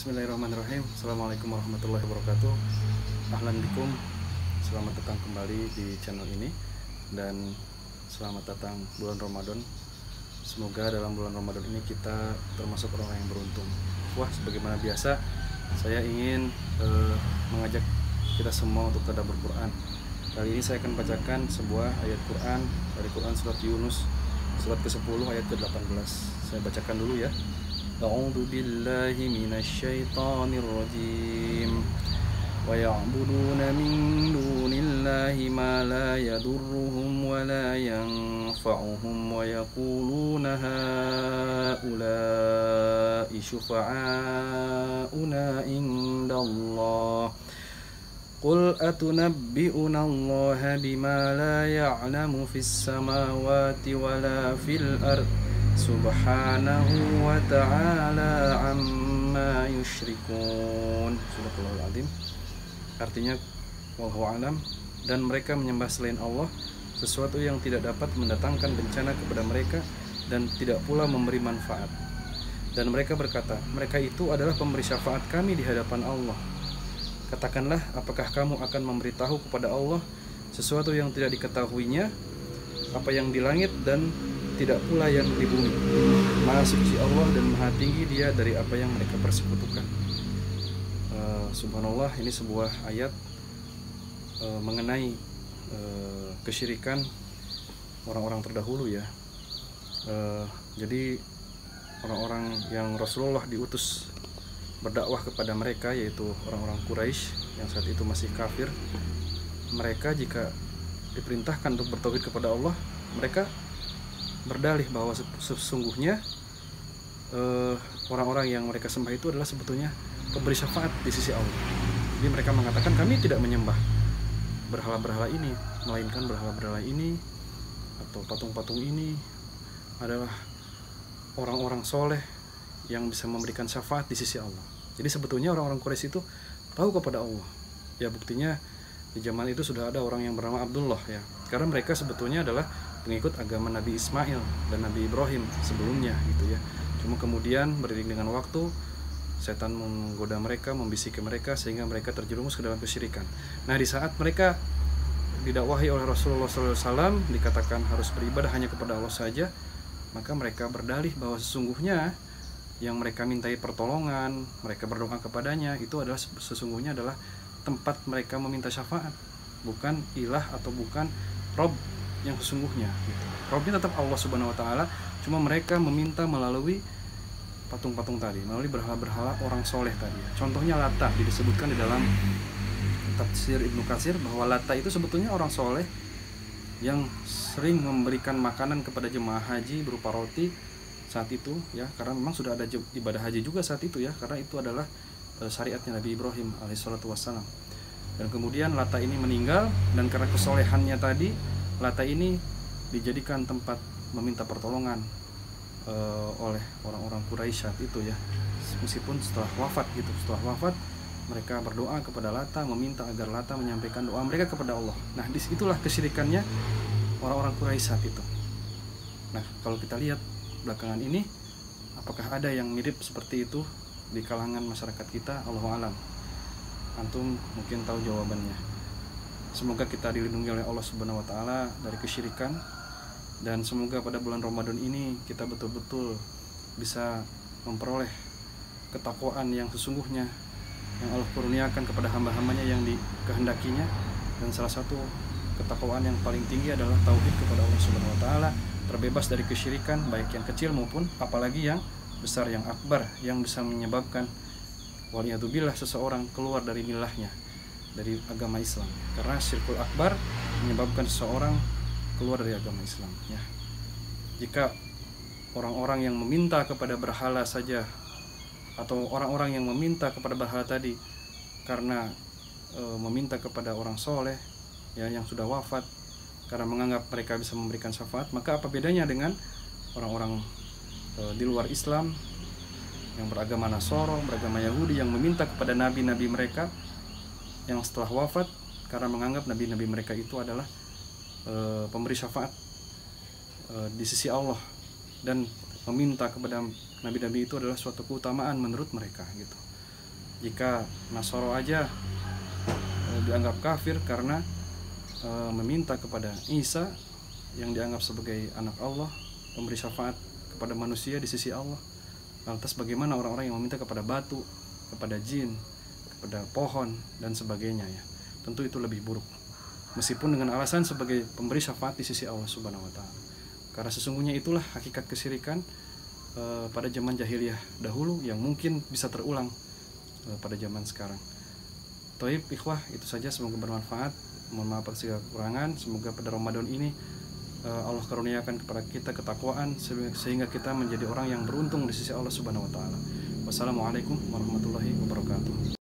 Bismillahirrahmanirrahim. Assalamualaikum warahmatullahi wabarakatuh. Ahlan bikum. Selamat datang kembali di channel ini dan selamat datang bulan Ramadan. Semoga dalam bulan Ramadan ini kita termasuk orang yang beruntung. Wah, sebagaimana biasa saya ingin mengajak kita semua untuk tadabbur Quran. Kali ini saya akan bacakan sebuah ayat Quran dari Quran surat Yunus, surat ke-10 ayat ke-18. Saya bacakan dulu ya. A'udzu billahi minasyaitonir rajim. Wa ya'buduna min dunillahi ma la yadurruhum wa la yanfa'uhum wa yaquluna haula'i syufa'auna indallah. Qul atunabbi'una Allaha bima la ya'lamu fis samawati wa la fil ard subhanahu wa ta'ala amma yushrikun. Subhanallahul azim. Artinya wallahu alam, dan mereka menyembah selain Allah sesuatu yang tidak dapat mendatangkan bencana kepada mereka dan tidak pula memberi manfaat. Dan mereka berkata, mereka itu adalah pemberi syafaat kami di hadapan Allah. Katakanlah, apakah kamu akan memberitahu kepada Allah sesuatu yang tidak diketahuinya, apa yang di langit dan tidak pula yang di bumi. Maha suci Allah dan maha tinggi Dia dari apa yang mereka persekutukan. Subhanallah, ini sebuah ayat mengenai kesyirikan orang-orang terdahulu ya. Jadi orang-orang yang Rasulullah diutus berdakwah kepada mereka, yaitu orang-orang Quraisy yang saat itu masih kafir, mereka jika diperintahkan untuk bertauhid kepada Allah, mereka berdalih bahwa sesungguhnya orang-orang yang mereka sembah itu adalah sebetulnya pemberi syafaat di sisi Allah. Jadi mereka mengatakan, kami tidak menyembah berhala-berhala ini, melainkan berhala-berhala ini atau patung-patung ini adalah orang-orang soleh yang bisa memberikan syafaat di sisi Allah. Jadi sebetulnya orang-orang Quraisy itu tahu kepada Allah. Ya, buktinya di zaman itu sudah ada orang yang bernama Abdullah ya. Karena mereka sebetulnya adalah pengikut agama Nabi Ismail dan Nabi Ibrahim sebelumnya gitu ya. Cuma kemudian beriring dengan waktu, setan menggoda mereka, membisiki mereka sehingga mereka terjerumus ke dalam kesyirikan. Nah, di saat mereka didakwahi oleh Rasulullah SAW dikatakan harus beribadah hanya kepada Allah saja, maka mereka berdalih bahwa sesungguhnya yang mereka mintai pertolongan, mereka berdoa kepadanya, itu adalah sesungguhnya adalah tempat mereka meminta syafaat, bukan ilah atau bukan Rob yang sesungguhnya gitu. Robnya tetap Allah Subhanahu wa Ta'ala, cuma mereka meminta melalui patung-patung tadi, melalui berhala-berhala orang soleh tadi. Contohnya Lata, disebutkan di dalam tafsir Ibnu Katsir bahwa Lata itu sebetulnya orang soleh yang sering memberikan makanan kepada jemaah haji berupa roti saat itu ya, karena memang sudah ada ibadah haji juga saat itu ya, karena itu adalah syariatnya Nabi Ibrahim alaihissalatu wassalam. Dan kemudian Lata ini meninggal, dan karena kesolehannya tadi, Lata ini dijadikan tempat meminta pertolongan oleh orang-orang Quraisy saat itu ya. Meskipun setelah wafat gitu, setelah wafat mereka berdoa kepada Lata, meminta agar Lata menyampaikan doa mereka kepada Allah. Nah, disitulah kesyirikannya orang-orang Quraisy saat itu. Nah, kalau kita lihat belakangan ini, apakah ada yang mirip seperti itu di kalangan masyarakat kita? Allahu alam. Antum mungkin tahu jawabannya. Semoga kita dilindungi oleh Allah Subhanahu wa Ta'ala dari kesyirikan, dan semoga pada bulan Ramadan ini kita betul-betul bisa memperoleh ketakwaan yang sesungguhnya yang Allah kurniakan kepada hamba-hambanya yang dikehendakinya. Dan salah satu ketakwaan yang paling tinggi adalah tauhid kepada Allah Subhanahu wa Ta'ala, terbebas dari kesyirikan baik yang kecil maupun apalagi yang besar, yang akbar, yang bisa menyebabkan waliyadzubillah seseorang keluar dari milahnya, dari agama Islam. Karena syirkul akbar menyebabkan seseorang keluar dari agama Islam ya. Jika orang-orang yang meminta kepada berhala saja, atau orang-orang yang meminta kepada berhala tadi karena meminta kepada orang soleh ya yang sudah wafat, karena menganggap mereka bisa memberikan syafaat, maka apa bedanya dengan orang-orang di luar Islam yang beragama Nasoro, beragama Yahudi, yang meminta kepada nabi-nabi mereka yang setelah wafat karena menganggap nabi-nabi mereka itu adalah pemberi syafaat di sisi Allah, dan meminta kepada nabi-nabi itu adalah suatu keutamaan menurut mereka gitu. Jika Nasoro aja dianggap kafir karena meminta kepada Isa yang dianggap sebagai anak Allah, pemberi syafaat kepada manusia di sisi Allah, lantas bagaimana orang-orang yang meminta kepada batu, kepada jin, kepada pohon dan sebagainya ya? Tentu itu lebih buruk, meskipun dengan alasan sebagai pemberi syafaat di sisi Allah Subhanahu wa Ta'ala. Karena sesungguhnya itulah hakikat kesyirikan pada zaman jahiliyah dahulu yang mungkin bisa terulang pada zaman sekarang. Taib ikhwah, itu saja, semoga bermanfaat. Mohon maaf atas segala kekurangan. Semoga pada Ramadan ini Allah karuniakan kepada kita ketakwaan sehingga kita menjadi orang yang beruntung di sisi Allah Subhanahu wa Ta'ala. Wassalamualaikum warahmatullahi wabarakatuh.